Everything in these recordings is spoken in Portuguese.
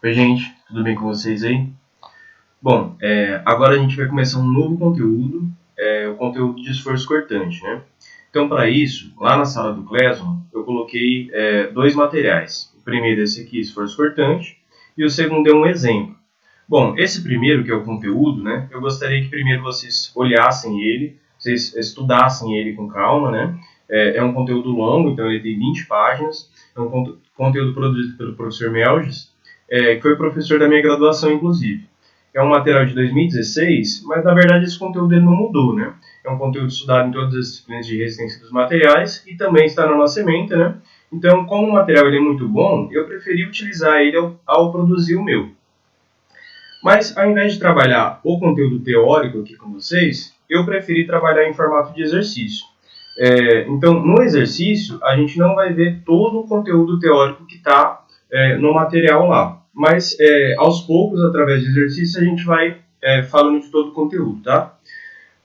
Oi, gente, tudo bem com vocês aí? Bom, agora a gente vai começar um novo conteúdo, o conteúdo de esforço cortante, né? Então, para isso, lá na sala do Classroom, eu coloquei dois materiais. O primeiro é esse aqui, esforço cortante, e o segundo é um exemplo. Bom, esse primeiro, que é o conteúdo, né? Eu gostaria que primeiro vocês olhassem ele, vocês estudassem ele com calma, né? É um conteúdo longo, então ele tem 20 páginas, é um conteúdo produzido pelo professor Melges, que foi professor da minha graduação, inclusive. É um material de 2016, mas na verdade esse conteúdo ele não mudou, né? É um conteúdo estudado em todas as disciplinas de resistência dos materiais e também está na nossa ementa, né? Então, como o material ele é muito bom, eu preferi utilizar ele ao produzir o meu. Mas, ao invés de trabalhar o conteúdo teórico aqui com vocês, eu preferi trabalhar em formato de exercício. Então, no exercício, a gente não vai ver todo o conteúdo teórico que está no material lá. Mas, aos poucos, através de exercício, a gente vai falando de todo o conteúdo, tá?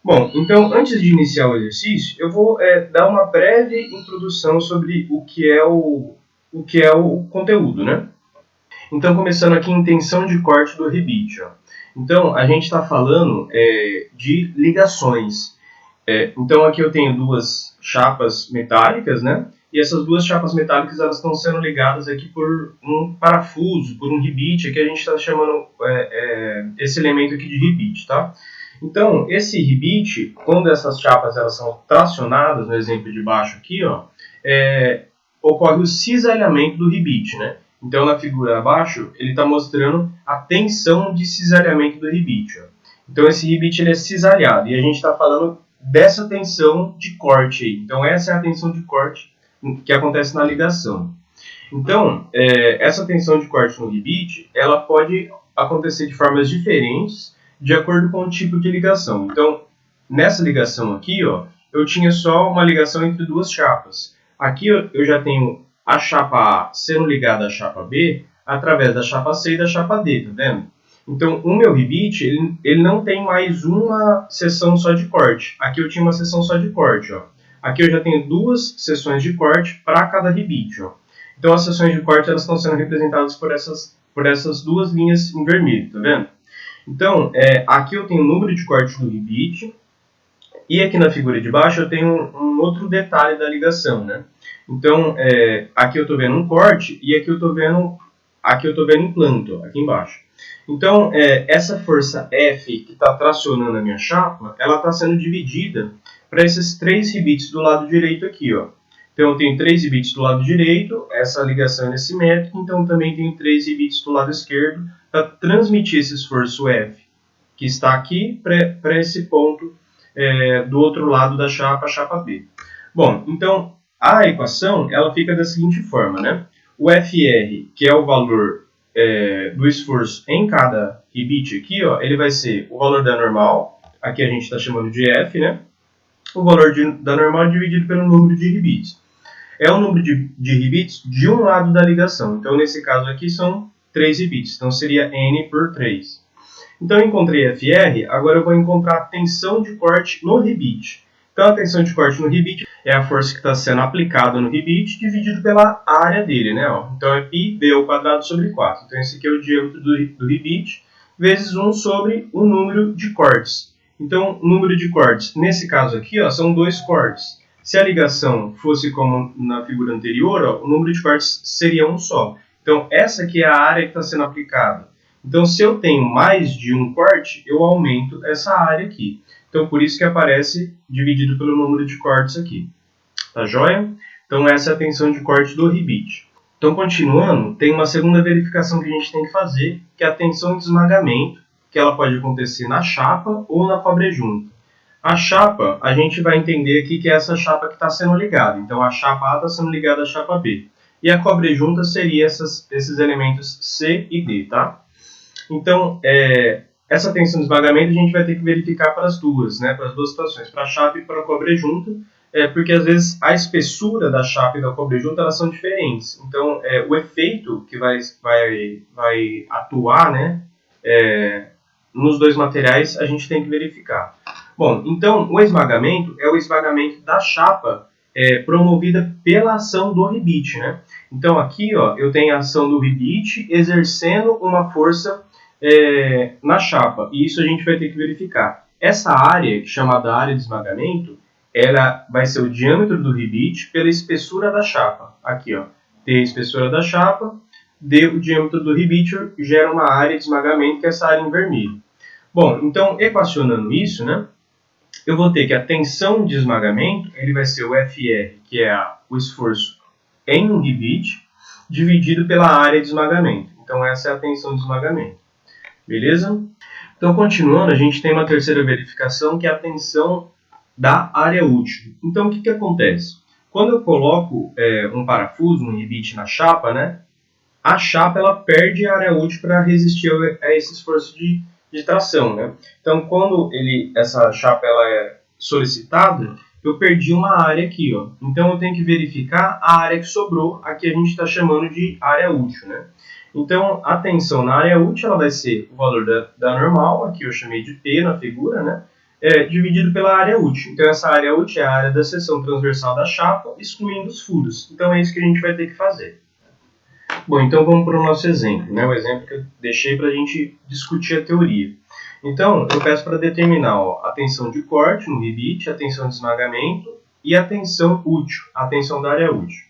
Bom, então, antes de iniciar o exercício, eu vou dar uma breve introdução sobre o que é o conteúdo, né? Então, começando aqui, intenção de corte do rebite. Ó. Então, a gente está falando de ligações. Então, aqui eu tenho duas chapas metálicas, né? E essas duas chapas metálicas elas estão sendo ligadas aqui por um parafuso, por um rebite, que a gente está chamando esse elemento aqui de rebite, tá? Então, esse rebite, quando essas chapas elas são tracionadas, no exemplo de baixo aqui, ó, ocorre o cisalhamento do rebite, né? Então, na figura abaixo, ele está mostrando a tensão de cisalhamento do rebite. Ó. Então, esse rebite ele é cisalhado e a gente está falando dessa tensão de corte aí. Então, essa é a tensão de corte que acontece na ligação. Então, essa tensão de corte no rebite, ela pode acontecer de formas diferentes de acordo com o tipo de ligação. Então, nessa ligação aqui, ó, eu tinha só uma ligação entre duas chapas. Aqui eu já tenho a chapa A sendo ligada à chapa B através da chapa C e da chapa D, tá vendo? Então, o meu rebite, ele não tem mais uma seção só de corte. Aqui eu tinha uma seção só de corte, ó. Aqui eu já tenho duas seções de corte para cada rebite, ó. Então, as seções de corte elas estão sendo representadas por essas duas linhas em vermelho, tá vendo? Então, aqui eu tenho o número de corte do rebite, e aqui na figura de baixo eu tenho um outro detalhe da ligação, né? Então, aqui eu estou vendo um corte e aqui eu estou vendo implanto, aqui embaixo. Então, essa força F que está tracionando a minha chapa, ela está sendo dividida para esses três rebites do lado direito aqui, ó. Então, eu tenho 3 rebites do lado direito, essa ligação é simétrica, então também tenho 3 rebites do lado esquerdo para transmitir esse esforço F, que está aqui, para esse ponto do outro lado da chapa, a chapa B. Bom, então, a equação ela fica da seguinte forma, né? O FR, que é o valor do esforço em cada rebite aqui, ó, ele vai ser o valor da normal, aqui a gente está chamando de F, né? O valor da normal dividido pelo número de rebites. É o número de rebites de um lado da ligação. Então, nesse caso aqui, são 3 rebites. Então, seria N por 3. Então, eu encontrei FR, agora eu vou encontrar a tensão de corte no rebite. Então, a tensão de corte no rebite é a força que está sendo aplicada no rebite dividido pela área dele, né? Ó. Então, é πd ao quadrado sobre 4. Então, esse aqui é o diâmetro do rebite, vezes 1 sobre o número de cortes. Então, o número de cortes, nesse caso aqui, ó, são 2 cortes. Se a ligação fosse como na figura anterior, ó, o número de cortes seria um só. Então, essa aqui é a área que está sendo aplicada. Então, se eu tenho mais de um corte, eu aumento essa área aqui. Então, por isso que aparece dividido pelo número de cortes aqui. Tá joia? Então, essa é a tensão de corte do rebite. Então, continuando, tem uma segunda verificação que a gente tem que fazer, que é a tensão de esmagamento, que ela pode acontecer na chapa ou na cobre-junta. A chapa, a gente vai entender aqui que é essa chapa que está sendo ligada. Então, a chapa A está sendo ligada à chapa B. E a cobre-junta seria esses elementos C e D, tá? Então, essa tensão de esmagamento a gente vai ter que verificar para as duas, né? Para as duas situações, para a chapa e para a cobre-junta, porque às vezes a espessura da chapa e da cobre-junta elas são diferentes. Então, o efeito que vai atuar, né? Nos dois materiais a gente tem que verificar. Bom, então o esmagamento é o esmagamento da chapa promovida pela ação do ribite, né? Então aqui, ó, eu tenho a ação do ribite exercendo uma força na chapa, e isso a gente vai ter que verificar. Essa área, chamada área de esmagamento, ela vai ser o diâmetro do ribite pela espessura da chapa. Aqui, ó, T a espessura da chapa, D o diâmetro do ribite, gera uma área de esmagamento, que é essa área em vermelho. Bom, então, equacionando isso, né, eu vou ter que a tensão de esmagamento ele vai ser o FR, que é o esforço em um ribite, dividido pela área de esmagamento. Então, essa é a tensão de esmagamento. Beleza? Então, continuando, a gente tem uma terceira verificação, que é a tensão da área útil. Então, o que acontece? Quando eu coloco um parafuso, um ribite na chapa, né, a chapa ela perde a área útil para resistir a esse esforço de tração, né? Então, quando essa chapa ela é solicitada, eu perdi uma área aqui, ó. Então, eu tenho que verificar a área que sobrou. Aqui a gente está chamando de área útil, né? Então, a tensão na área útil ela vai ser o valor da normal, aqui eu chamei de P na figura, né? Dividido pela área útil. Então, essa área útil é a área da seção transversal da chapa, excluindo os furos. Então, é isso que a gente vai ter que fazer. Bom, então vamos para o nosso exemplo, né? O exemplo que eu deixei para a gente discutir a teoria. Então, eu peço para determinar a tensão de corte no ribite, a tensão de esmagamento e a tensão útil, a tensão da área útil.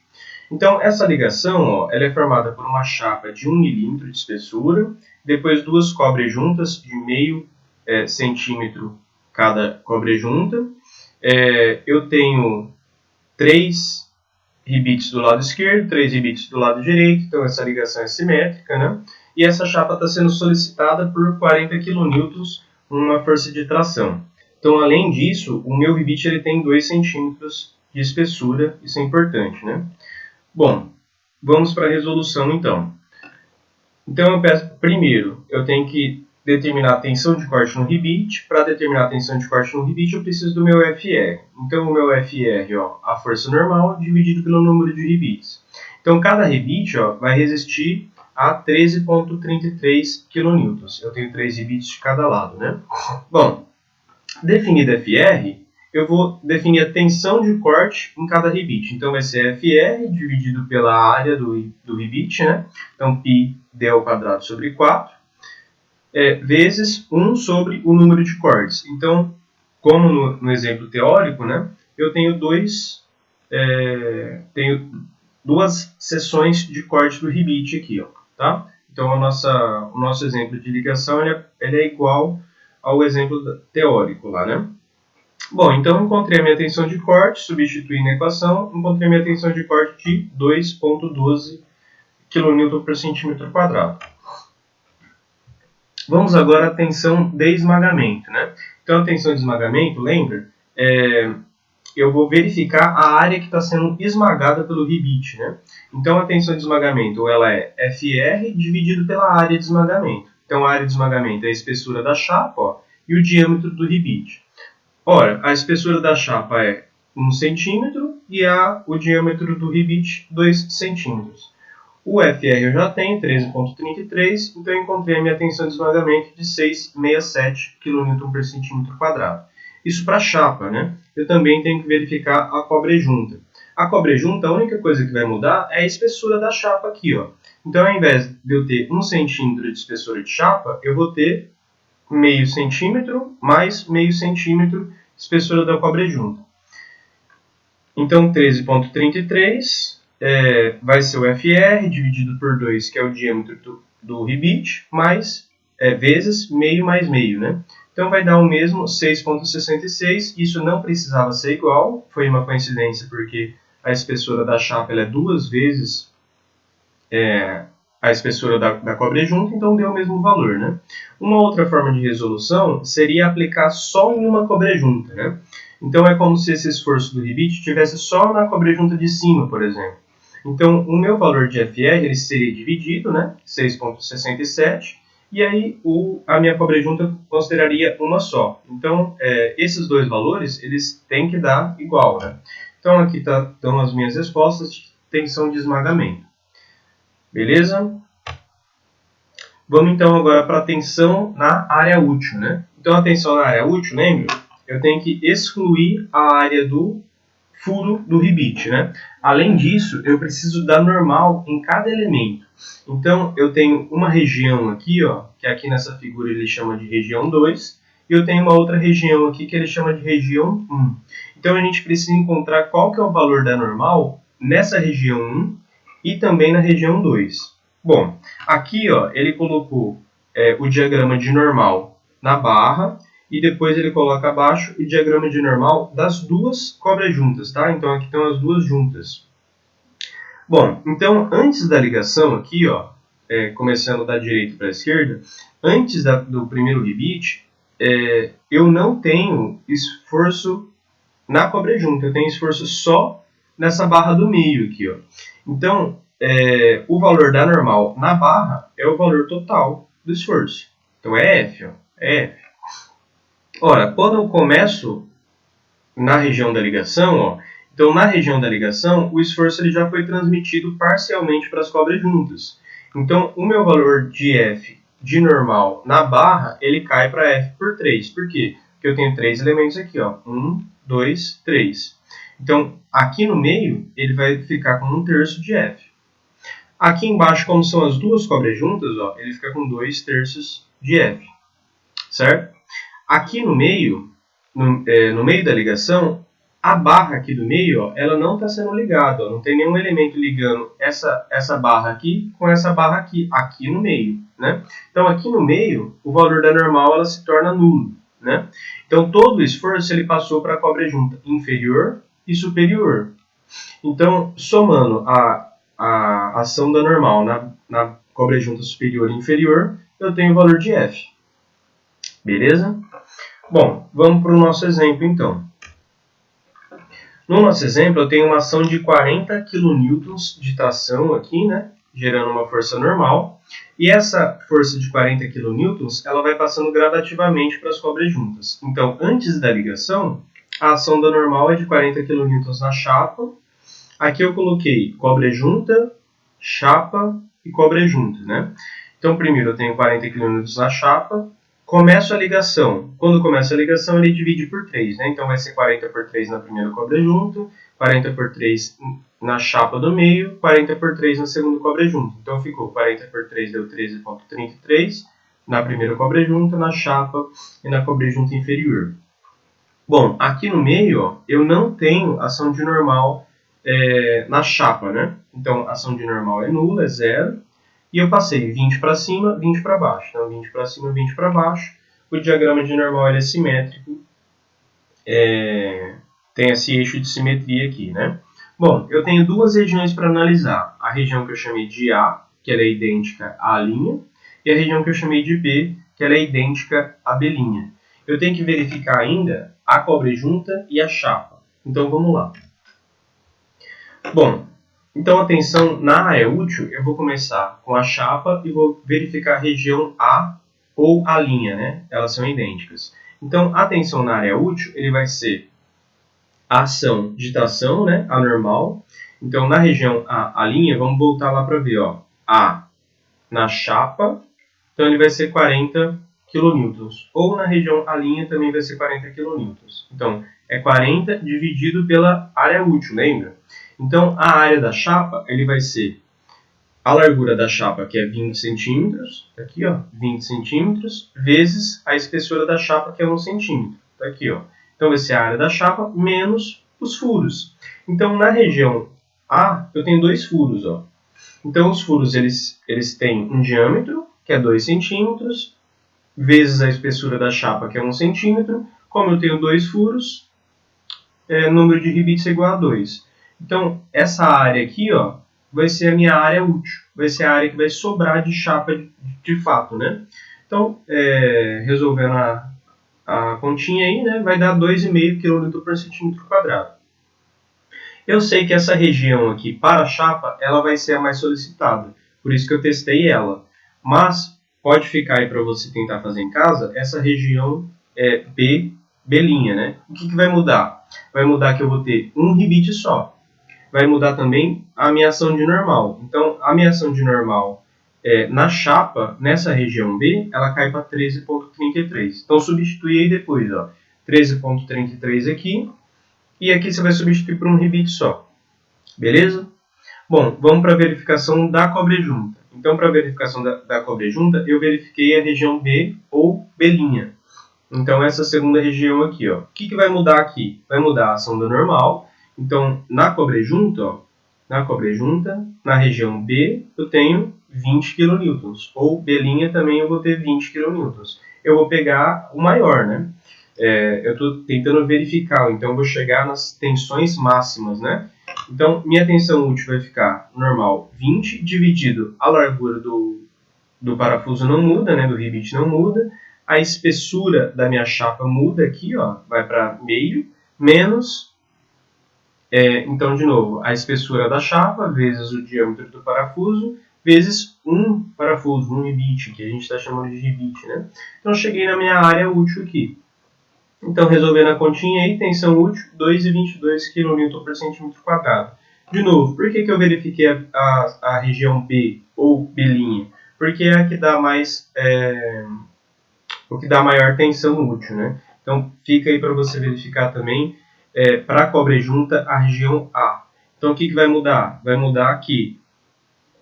Então, essa ligação ela é formada por uma chapa de 1 milímetro de espessura, depois duas cobre-juntas de meio centímetro cada cobre-junta. Eu tenho 3 ribites do lado esquerdo, 3 ribites do lado direito, então essa ligação é simétrica, né? E essa chapa está sendo solicitada por 40 kN, uma força de tração. Então, além disso, o meu ribite ele tem 2 centímetros de espessura, isso é importante, né? Bom, vamos para a resolução então. Então, eu peço, primeiro, eu tenho que determinar a tensão de corte no ribite. Para determinar a tensão de corte no ribite, eu preciso do meu FR. Então, o meu FR, a força normal, dividido pelo número de ribites. Então, cada ribite vai resistir a 13,33 kN. Eu tenho 3 ribites de cada lado, né? Bom, definido FR, eu vou definir a tensão de corte em cada ribite. Então, vai ser FR dividido pela área do ribite, né? Então, π d ao quadrado sobre 4, vezes 1 sobre o número de cortes. Então, como no exemplo teórico, né, eu tenho duas seções de corte do ribite aqui, tá? Então, o nosso exemplo de ligação ele é igual ao exemplo teórico lá, né? Bom, então encontrei a minha tensão de corte, substituí na equação, encontrei a minha tensão de corte de 2,12 kN por centímetro quadrado. Vamos agora à tensão de esmagamento, né? Então, a tensão de esmagamento, lembra? Eu vou verificar a área que está sendo esmagada pelo ribite, né? Então, a tensão de esmagamento ela é FR dividido pela área de esmagamento. Então, a área de esmagamento é a espessura da chapa e o diâmetro do ribite. Ora, a espessura da chapa é 1 centímetro e o diâmetro do ribite 2 centímetros. O FR eu já tenho, 13,33, então eu encontrei a minha tensão de esmagamento de 6,67 kN por centímetro quadrado. Isso para a chapa, né? Eu também tenho que verificar a cobre-junta. A cobre-junta, a única coisa que vai mudar é a espessura da chapa aqui, ó. Então, ao invés de eu ter 1 centímetro de espessura de chapa, eu vou ter meio centímetro mais meio centímetro de espessura da cobre-junta. Então, 13,33 vai ser o FR dividido por 2, que é o diâmetro do ribite, mais vezes meio mais meio, né? Então, vai dar o mesmo 6,66. Isso não precisava ser igual, foi uma coincidência, porque a espessura da chapa ela é 2 vezes a espessura da cobre-junta, então deu o mesmo valor, né? Uma outra forma de resolução seria aplicar só em uma cobre-junta, né? Então, é como se esse esforço do ribite estivesse só na cobre-junta de cima, por exemplo. Então, o meu valor de FR ele seria dividido, né? 6,67, e aí a minha cobre-junta consideraria uma só. Então, esses dois valores, eles têm que dar igual, né? Então, aqui estão as minhas respostas de tensão de esmagamento. Beleza? Vamos então agora para a tensão na área útil, né? Então, a tensão na área útil, lembra? Eu tenho que excluir a área do furo do rebite, né? Além disso, eu preciso da normal em cada elemento. Então, eu tenho uma região aqui, ó, que aqui nessa figura ele chama de região 2, e eu tenho uma outra região aqui que ele chama de região 1. Então, a gente precisa encontrar qual que é o valor da normal nessa região 1 e também na região 2. Bom, aqui ó, ele colocou o diagrama de normal na barra e depois ele coloca abaixo o diagrama de normal das duas cobras juntas, tá? Então aqui estão as duas juntas. Bom, então antes da ligação aqui, ó, começando da direita para a esquerda, antes do primeiro rebite, eu não tenho esforço na cobra junta, eu tenho esforço só nessa barra do meio aqui, ó. Então, o valor da normal na barra é o valor total do esforço. Então é F, ó, é F. Ora, quando eu começo na região da ligação, ó, então na região da ligação, o esforço ele já foi transmitido parcialmente para as cobras juntas. Então, o meu valor de F de normal na barra, ele cai para F por 3. Por quê? Porque eu tenho 3 elementos aqui, ó. 1, 2, 3. Então, aqui no meio, ele vai ficar com 1/3 de F. Aqui embaixo, como são as duas cobras juntas, ó, ele fica com 2/3 de F. Certo? Aqui no meio, no meio da ligação, a barra aqui do meio, ó, ela não está sendo ligada. Ó, não tem nenhum elemento ligando essa barra aqui com essa barra aqui no meio. Né? Então, aqui no meio, o valor da normal ela se torna nulo. Né? Então, todo o esforço ele passou para a cobra junta inferior e superior. Então, somando a ação da normal na cobra junta superior e inferior, eu tenho o valor de F. Beleza? Bom, vamos para o nosso exemplo então. No nosso exemplo, eu tenho uma ação de 40 kN de tração aqui, né? Gerando uma força normal. E essa força de 40 kN, ela vai passando gradativamente para as cobras juntas. Então, antes da ligação, a ação da normal é de 40 kN na chapa. Aqui eu coloquei cobra junta, chapa e cobra junta, né? Então, primeiro eu tenho 40 kN na chapa. Começo a ligação. Quando começa a ligação, ele divide por 3, né? Então vai ser 40 por 3 na primeira cobra junto, 40 por 3 na chapa do meio, 40 por 3 na segunda cobra junto. Então ficou 40 por 3 deu 13,33 na primeira cobra junta, na chapa e na cobra junta inferior. Bom, aqui no meio, ó, eu não tenho ação de normal na chapa, né? Então ação de normal é nula, é zero. E eu passei 20 para cima, 20 para baixo. Então, 20 para cima, 20 para baixo. O diagrama de normal ele é simétrico. Tem esse eixo de simetria aqui, né? Bom, eu tenho duas regiões para analisar. A região que eu chamei de A, que ela é idêntica à linha. E a região que eu chamei de B, que ela é idêntica à B'. Eu tenho que verificar ainda a cobra junta e a chapa. Então, vamos lá. Bom, então, atenção, na área útil, eu vou começar com a chapa e vou verificar a região A ou a linha, né? Elas são idênticas. Então, atenção, na área útil, ele vai ser a ação de tração, né? A normal. Então, na região A, a linha, vamos voltar lá para ver, ó. A na chapa, então ele vai ser 40 kN. Ou na região A linha também vai ser 40 kN. Então, é 40 dividido pela área útil, lembra? Então, a área da chapa, ele vai ser a largura da chapa, que é 20 centímetros, tá aqui, ó, 20 centímetros, vezes a espessura da chapa, que é 1 centímetro, tá aqui, ó. Então, vai ser a área da chapa menos os furos. Então, na região A, eu tenho dois furos, ó. Então, os furos, eles têm um diâmetro, que é 2 centímetros, vezes a espessura da chapa, que é 1 centímetro. Como eu tenho dois furos, número de rebites é igual a 2. Então, essa área aqui, ó, vai ser a minha área útil. Vai ser a área que vai sobrar de chapa de fato, né? Então, resolvendo a continha aí, né, vai dar 2,5 kN por centímetro quadrado. Eu sei que essa região aqui, para a chapa, ela vai ser a mais solicitada. Por isso que eu testei ela. Mas, pode ficar aí para você tentar fazer em casa, essa região B', né? O que vai mudar? Vai mudar que eu vou ter um rebite só. Vai mudar também a minha ação de normal. Então, a minha ação de normal na chapa, nessa região B, ela cai para 13,33. Então, substitui aí depois, ó, 13,33 aqui e aqui você vai substituir por um rebite só. Beleza? Bom, vamos para a verificação da cobre-junta. Então, para a verificação da cobre-junta, eu verifiquei a região B ou B'. Então, essa segunda região aqui, ó. O que vai mudar aqui? Vai mudar a ação da normal. Então, na cobre-junta, ó, na região B, eu tenho 20 kN. Ou B' também eu vou ter 20 kN. Eu vou pegar o maior, né? Eu estou tentando verificar, então eu vou chegar nas tensões máximas, né? Então, minha tensão útil vai ficar normal 20 dividido a largura do parafuso não muda, né? Do rebite não muda. A espessura da minha chapa muda aqui, ó, vai para meio, menos, então, de novo, a espessura da chapa vezes o diâmetro do parafuso, vezes um parafuso, um rebite, que a gente está chamando de rebite, né? Então, cheguei na minha área útil aqui. Então, resolvendo a continha aí, tensão útil, 2,22 kN por centímetro quadrado. De novo, por que eu verifiquei a região B ou B'? Porque é a que dá mais, o que dá maior tensão útil, né? Então, fica aí para você verificar também, para a cobre-junta, a região A. Então, o que vai mudar? Vai mudar que,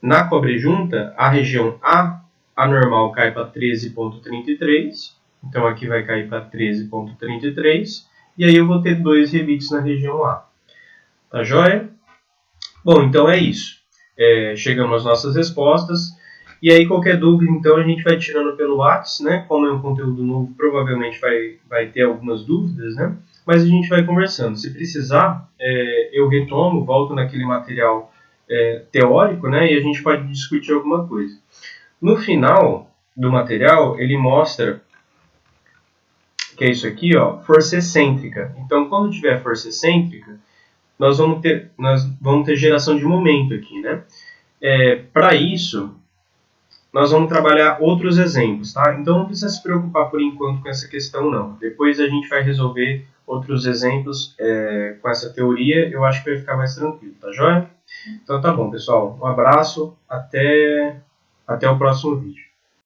na cobre-junta, a região A, a normal cai para 13,33. Então, aqui vai cair para 13,33. E aí eu vou ter 2 rebites na região A. Tá joia? Bom, então é isso. Chegamos às nossas respostas. E aí, qualquer dúvida, então, a gente vai tirando pelo WhatsApp, né? Como é um conteúdo novo, provavelmente vai ter algumas dúvidas, né? Mas a gente vai conversando. Se precisar, eu retomo, volto naquele material teórico, né? E a gente pode discutir alguma coisa. No final do material, ele mostra que é isso aqui, ó, força excêntrica. Então, quando tiver força excêntrica, nós vamos ter geração de momento aqui, né? Para isso, nós vamos trabalhar outros exemplos, tá? Então, não precisa se preocupar por enquanto com essa questão, não. Depois a gente vai resolver outros exemplos com essa teoria. Eu acho que vai ficar mais tranquilo, tá joia? Então, tá bom, pessoal. Um abraço. Até o próximo vídeo.